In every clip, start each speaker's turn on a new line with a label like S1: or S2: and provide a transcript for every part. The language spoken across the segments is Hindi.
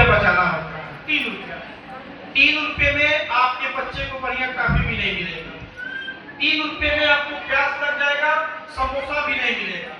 S1: बचाना होता है। 3 रुपया। 3 रुपये में आपके बच्चे को बढ़िया काफी भी नहीं मिलेगा। 3 रुपये में आपको प्याज लग जाएगा, समोसा भी नहीं मिलेगा।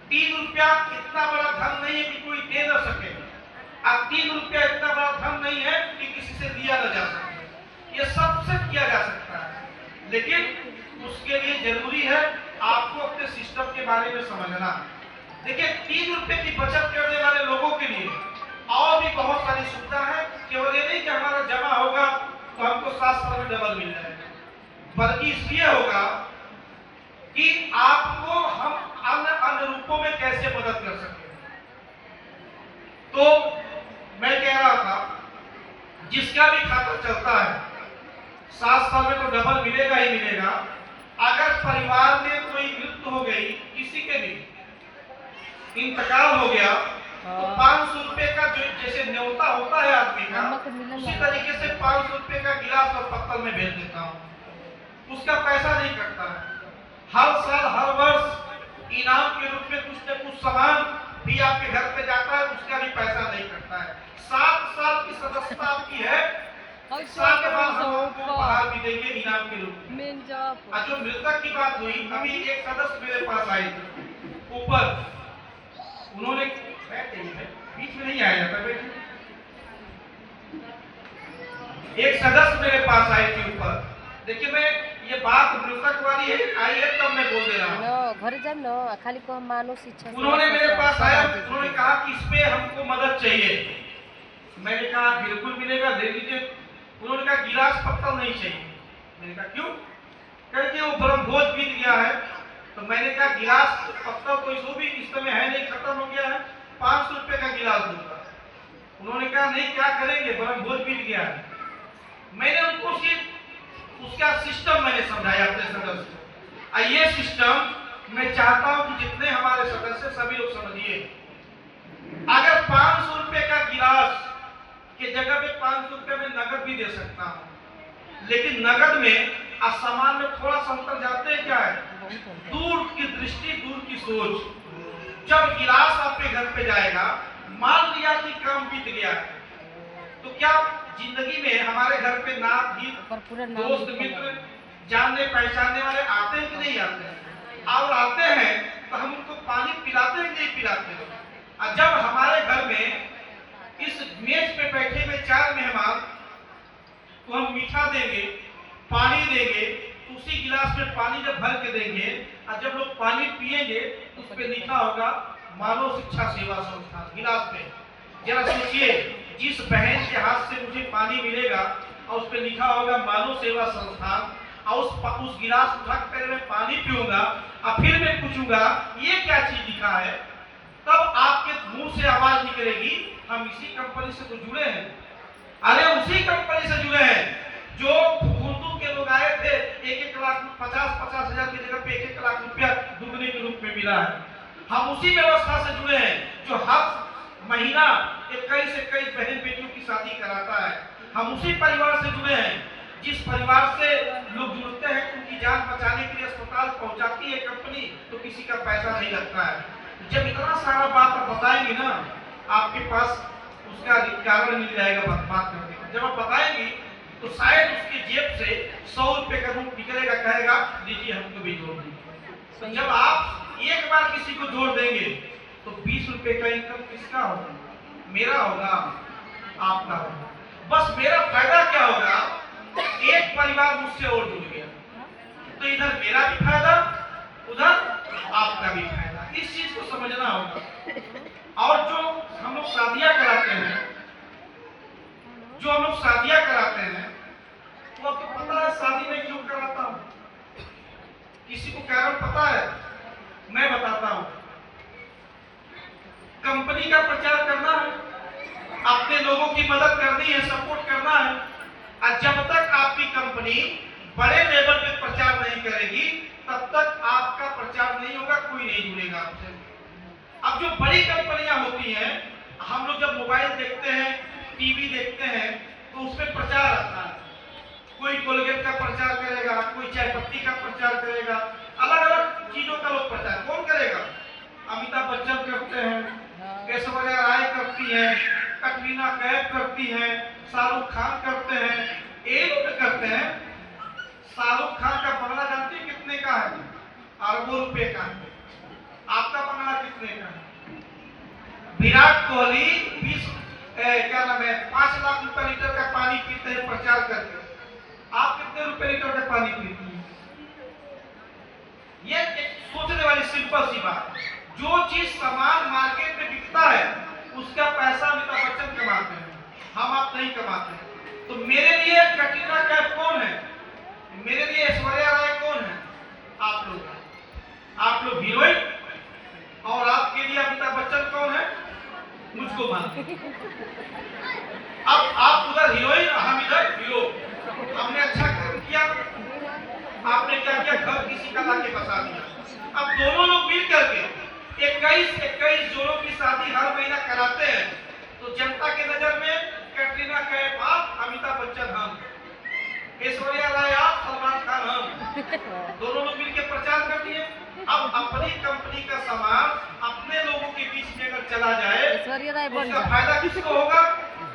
S1: 3 रुपया इतना बड़ा धन नहीं है कि कोई दे न सके। अब 3 रुपया इतना बड़ा धन नहीं है कि किसी से दिया न जा सके। ये सबसे किया जा सकता है, लेकिन उसके लिए जरूरी है आपको अपने सिस्टम के बारे में समझना। देखिए, 3 रुपये की बचत करने वाले लोगों के लिए और भी बहुत सारी सुविधा है। केवल ये नहीं कि हमारा जमा होगा तो हमको 7 साल में डबल मिल जाएगा, बल्कि इसलिए होगा कि आपको हम अन्य रूपों में कैसे मदद कर सकें। तो मैं कह रहा था, जिसका भी खाता चलता है 7 साल में तो डबल मिलेगा ही मिलेगा। अगर परिवार में कोई मृत्यु हो गई, किसी के भी इंतकाल हो गया, तो 500 रुपए का जो जैसे न्योता होता है आदमी का, उसी तरीके से 500 रुपए का गिलास और पत्तल में भेज देता हूँ। उसका पैसा नहीं कटता है। हर साल हर वर्ष इनाम के रूप में कुछ न कुछ सामान भी आपके घर पे जाता है, उसका भी पैसा नहीं कटता है। 7 साल की सदस्यता आपकी है, साल के बाद हम आपको उपहार भी देंगे इनाम के रूप में। जो मृतक की बात हुई, अभी एक सदस्य मेरे पास आए थे ऊपर, उन्होंने बीच में नहीं आया जाता बेटे, एक सदस्य मेरे पास आए थे ऊपर। देखिए, मैं ये बात मृतक वाली है, आई है तब मैं बोल दे रहा हूँ।
S2: घर जब न खाली को मानो शिक्षा।
S1: उन्होंने मेरे पास आया, उन्होंने कहा कि इस पे हमको मदद चाहिए। मैंने कहा बिल्कुल मिलेगा, दे दीजिए। उन्होंने कहा गिलास पत्तल नहीं चाहिए। मैंने कहा क्यों? कहते वो ब्रह्मभोज बीत गया है। तो मैंने कहा गिलास पत्तल तो इसको भी इस समय है नहीं, खत्म हो गया है, 500 रुपए का गिलास दूंगा। उन्होंने कहा नहीं, क्या करेंगे, ब्रह्मभोज बीत गया है। मैंने उनको सिर्फ उसका सिस्टम मैंने समझाया अपने सदस्य को। ये सिस्टम मैं चाहता हूं कि जितने हमारे सदस्य सभी लोग समझिए। अगर 500 रुपए का गिलास के जगह पे 500 रुपए में नगद भी दे सकता हूं, लेकिन नगद में असमान में थोड़ा सा अंतर जानते हैं क्या है? दूर की दृष्टि, दूर की सोच। जब गिलास आपके घर पे जाएगा, मान लिया कि काम बीत गया है, तो क्या जिंदगी में हमारे घर पे नात गीत, दोस्त मित्र, जानने पहचानने वाले आते हैं कि नहीं आते हैं? और आते हैं तो हम उनको पानी पिलाते हैं कि नहीं पिलाते हैं? और जब हमारे घर में इस मेज पे बैठे हुए 4 मेहमान तो हम मीठा देंगे, पानी देंगे, उसी गिलास में पानी जब भर के देंगे और जब लोग पानी पिएंगे उस पे लिखा होगा मानव शिक्षा सेवा संस्थान गिलास पे। जरा सोचिए, जिस बहन के हाथ से मुझे पानी मिलेगा और उस पे लिखा होगा मानव सेवा संस्थान, और उस गिलास रख कर मैं पानी पीऊंगा और फिर मैं पूछूंगा ये क्या चीज लिखा है, तब आपके मुंह से आवाज निकलेगी हम इसी कंपनी से तो जुड़े हैं। अरे उसी कंपनी से जुड़े हैं जो उर्दू के लोग आए थे, 1-1 लाख 50-50 हजार की जगह पे 1-1 लाख रुपया दुगने के रूप में मिला है। हम उसी व्यवस्था से जुड़े हैं जो हर महीना 21 से 21 बहन बेटियों की शादी कराता है। हम उसी परिवार से जुड़े हैं जिस परिवार से लोग जुड़ते हैं, उनकी जान बचाने के लिए अस्पताल पहुंचाती है कंपनी, तो किसी का पैसा नहीं लगता है। जब इतना सारा बात आप बताएंगे ना, आपके पास उसका कारण मिल जाएगा बात करने का। जब आप बताएंगे तो शायद उसकी जेब से 100 रुपए का नोट निकलेगा, कहेगा लीजिए हमको भी जोड़ दीजिए। तो जब आप एक बार किसी को जोड़ देंगे तो 20 रुपए का इनकम किसका होगा? मेरा होगा, आपका होगा। बस मेरा फायदा क्या होगा? एक परिवार मुझसे और जुड़ गया, तो इधर मेरा भी फायदा, उधर आपका भी फायदा। इस चीज को समझना होगा। और जो हम लोग शादियां कराते हैं, वो आपको पता है शादी में क्यों कराता हूं? किसी को कारण पता है? मैं बताता हूं। कंपनी का प्रचार करना है, अपने लोगों की मदद करनी है, सपोर्ट करना है। और जब तक आपकी कंपनी बड़े लेवल पे प्रचार नहीं करेगी, तब तक आपका प्रचार नहीं होगा, कोई नहीं जुड़ेगा आपसे। अब जो बड़ी कंपनियां होती हैं, हम लोग जब मोबाइल देखते हैं, टीवी देखते हैं, तो उसमें प्रचार आता है। कोई कोलगेट का प्रचार करेगा, कोई चाय पत्ती का प्रचार करेगा, अलग अलग चीजों का लोग प्रचार कौन करेगा? अमिताभ बच्चन करते हैं, ऐश्वर्या राय करती है, कटरीना कैफ करती है, शाहरुख खान करते हैं, ये लोग करते हैं। शाहरुख खान का बंगला जानते हैं कितने का है? अरबों रुपए का। आपका बंगला कितने का है? विराट कोहली 5 लाख रुपए लीटर का पानी पीते हैं प्रचार करके। आप कितने रुपए लीटर का पानी पीते हैं? ये एक सोचने वाली सिंपल सी बात। जो चीज सामान मार्केट में बिकता है उसका पैसा अमिताभ बच्चन कमाते हैं, हम आप नहीं कमाते हैं। तो मेरे लिए कटरीना कैफ कौन है? मेरे लिए ऐश्वर्या राय कौन है? आप लोग। आप लोग हीरोइन, और आपके लिए अमिताभ बच्चन कौन है? मुझको मानते। अब आप उधर हीरोइन, हम इधर हीरो। हमने अच्छा काम किया, आपने क्या किया? घर किसी का लाके बसा दिया। अब दोनों लोग मिल करके 21 जोड़ों की शादी हर महीना कराते हैं। तो जनता के नजर में कटरीना कैफ आप, अमिताभ बच्चन हम, ऐश्वर्या राय आप, सलमान खान हम, दोनों लोग मिलकर प्रचार कर दिए। अब अपनी कंपनी का सामान अपने लोगों के बीच में अगर चला जाए तो उसका फायदा किसको होगा?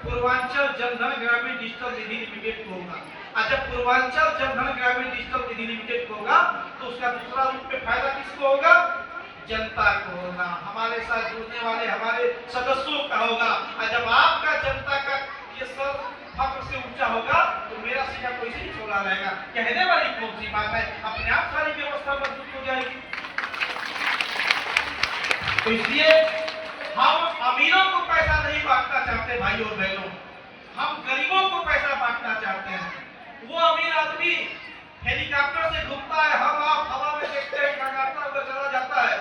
S1: पूर्वांचल जनधन ग्रामीण डिजिटल निधि लिमिटेड को होगा। और जब पूर्वांचल जनधन ग्रामीण डिजिटल निधि लिमिटेड को होगा तो उसका दूसरा रूप में फायदा किसको होगा? जनता को होगा, हमारे साथ जुड़ने वाले हमारे सदस्यों का होगा। और जब आपका जनता का ये सर फक्र से ऊंचा होगा तो मेरा सीधा कोई से छोड़ा रहेगा। कहने वाली कौन सी बात है? अपने आप सारी व्यवस्था मजबूत हो जाएगी। तो इसलिए हम अमीरों को पैसा नहीं बांटना चाहते भाई और बहनों, हम गरीबों को पैसा बांटना चाहते हैं। वो अमीर आदमी हेलीकॉप्टर से घूमता है, हम आप हवा में देखते हैं, कगाता हुआ चला जाता है।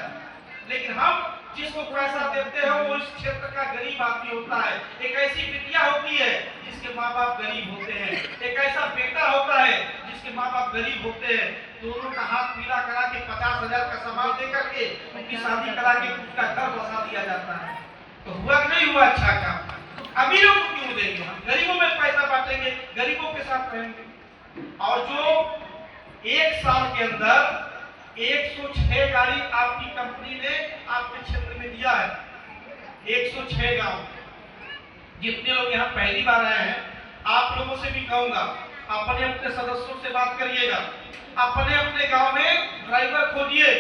S1: लेकिन हम जिसको पैसा देते हैं वो इस क्षेत्र का गरीब आदमी होता है। एक ऐसी बिटिया होती है जिसके माँ बाप गरीब होते हैं, एक ऐसा बेटा होता है जिसके माँ बाप गरीब होते हैं। दोनों का हाथ पीला करा के 50,000 का सामान दे करके उनकी शादी करा के उसका घर बसा दिया जाता है। तो हुआ कि नहीं हुआ अच्छा काम? अमीरों को क्यों देंगे? हम गरीबों में पैसा बांटेंगे, गरीबों के साथ रहेंगे। और जो 1 साल के अंदर 106 गाड़ी आपकी कंपनी ने आपके क्षेत्र में दिया है, 106 गांव। जितने लोग यहाँ पहली बार आए हैं, आप लोगों से भी कहूंगा, अपने अपने सदस्यों से बात करिएगा, अपने अपने गांव में ड्राइवर खोजिए।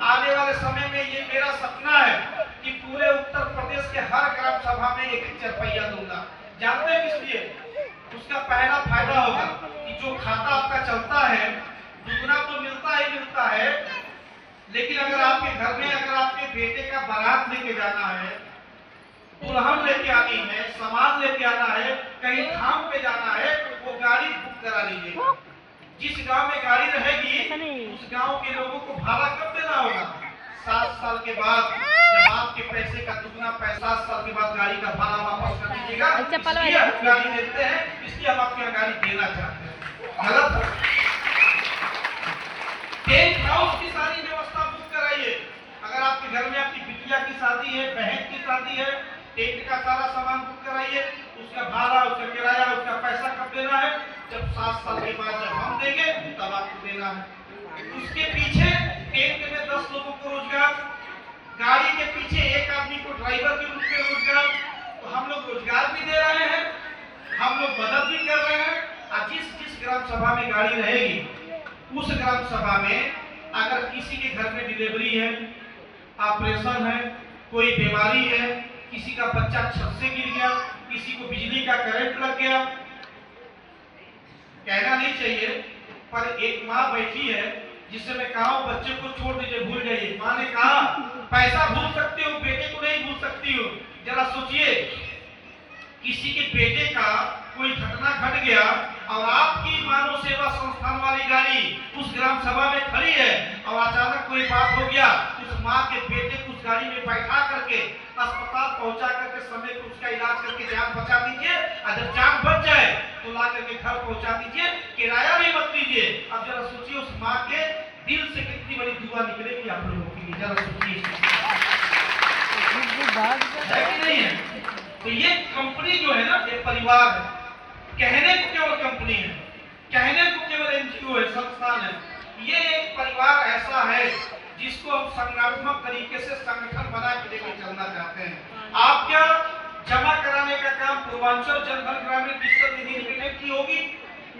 S1: आने वाले समय में ये मेरा सपना है कि पूरे उत्तर प्रदेश के हर ग्राम सभा में एक चरपैया दूंगा। जानते हैं किस लिए? उसका पहला फायदा होगा कि जो खाता आपका चलता है दुगना तो मिलता ही मिलता है, लेकिन अगर आपके घर में अगर आपके बेटे का बारात लेके जाना है, दुल्हन लेके आनी है, सामान लेके आना है, कहीं धाम पे जाना है, वो गाड़ी बुक करा लीजिएगा। जिस गांव में गाड़ी रहेगी उस गांव के लोगों को भाड़ा कब देना होगा? 7 साल के बाद। जब आपके पैसे का दुगना पैसा 7 साल के बाद गाड़ी का भाड़ा वापस कर दीजिएगा। इसलिए हम गाड़ी देते हैं, इसलिए हम आपकी यहाँ गाड़ी देना चाहते हैं। गलत टेंट हाउस की सारी व्यवस्था बुक कराइए। अगर आपके घर में आपकी बिटिया की शादी है, बहन की शादी है, टेंट का सारा सामान बुक कराइए। उसका भाड़ा, उसका किराया, उसका पैसा कब देना है? जब 7 साल के बाद जब हम देंगे तब आपको देना है। उसके पीछे टेंट में 10 लोगों को रोजगार, गाड़ी के पीछे एक आदमी को ड्राइवर के रूप में रोजगार। तो हम लोग रोजगार भी दे रहे हैं, हम लोग मदद भी कर रहे हैं। और जिस जिस ग्राम सभा में गाड़ी रहेगी उस ग्राम सभा में अगर किसी के घर में डिलीवरी है, ऑपरेशन है, कोई बीमारी है, किसी का बच्चा छत से गिर गया, किसी को बिजली का करंट लग गया, कहना नहीं चाहिए पर एक माँ बैठी है जिससे मैं कहा बच्चे को छोड़ दीजिए, भूल जाइए। माँ ने कहा पैसा भूल सकती हो, बेटे को नहीं भूल सकती हो। जरा सोचिए, किसी के बेटे का कोई घटना घट गया और आपकी मानव सेवा संस्थान वाली गाड़ी उस ग्राम सभा में खड़ी है और अचानक कोई बात हो गया, उस माँ के बेटे को उस गाड़ी में बैठा करके अस्पताल पहुंचा करके समय पर उसका इलाज करके जान बचा दीजिए। और जब जान बच जाए तो ला करके घर पहुंचा दीजिए, किराया भी मत दीजिए। अब जरा सोचिए उस माँ के दिल से कितनी बड़ी दुआ निकलेगी आप लोगों के लिए, जरा सोचिए। है कि नहीं है? तो ये कंपनी जो है ना, ये परिवार है। कहने को केवल कंपनी है, कहने को केवल एनजीओ है, संस्थान है। ये एक परिवार ऐसा है जिसको हम संगठनात्मक तरीके से संगठन बना के लेकर चलना चाहते हैं। आप क्या जमा कराने काम पूर्वांचल जनधन ग्रामीण डिजिटल निधि लिमिटेड की होगी।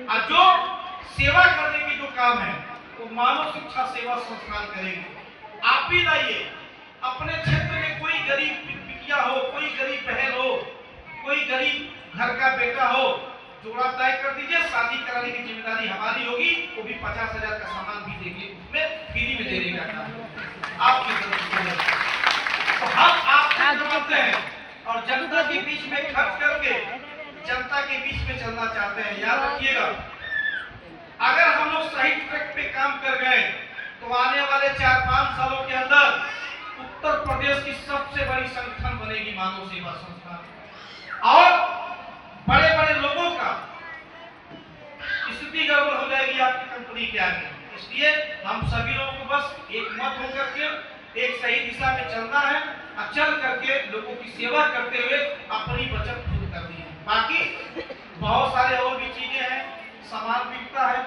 S1: और जो सेवा करने की जो काम है वो मानव शिक्षा सेवा संस्थान करेगी। आप भी लाइए, अपने क्षेत्र में कोई गरीब बिटिया हो, कोई गरीब बहन हो, कोई गरीब घर का बेटा हो, जोड़ा तय कर दीजिए, शादी कराने की जिम्मेदारी हमारी होगी। वो भी 50,000 का सामान भी देंगे, उसमें फ्री में देने का काम आपकी तरफ से है। तो हम आपसे करवाते हैं और जनता के बीच में खर्च करके जनता के बीच में चलना चाहते हैं। याद रखिएगा, अगर हम लोग सही ट्रैक पे काम कर गए तो आने वाले 4-5 सालों के अंदर उत्तर प्रदेश की सबसे बड़ी संगठन बनेगी मानव सेवा संस्थान। और बड़े बड़े लोगों का स्थिति गड़बड़ हो जाएगी आपकी कंपनी के आगे। इसलिए हम सभी लोगों को बस एक मत होकर के एक सही दिशा में चलना है और चल करके लोगों की सेवा करते हुए अपनी बचत खुद करनी है। बाकी बहुत सारे और भी चीजें हैं, सामान बिकता है,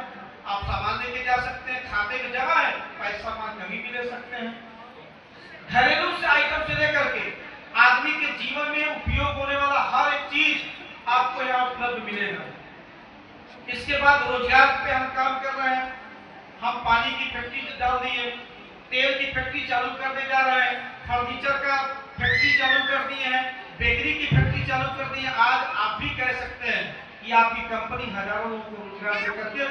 S1: आप सामान लेके जा सकते हैं, खाते में जमा है, पैसा मान कभी भी ले सकते हैं। घरेलू से आइटम से लेकर के आदमी के जीवन में उपयोग होने वाला हर एक चीज आपको यहाँ उपलब्ध मिलेगा। इसके बाद रोजगार पे हम काम कर रहे हैं। हम पानी की फैक्ट्री डाल दिए, तेल की फैक्ट्री चालू करने जा रहे हैं, फर्नीचर का फैक्ट्री चालू कर दिए हैं, बेकरी की फैक्ट्री चालू कर दी है। आज आप भी कह सकते हैं कि आपकी कंपनी हजारों लोगों को रोजगार देकर के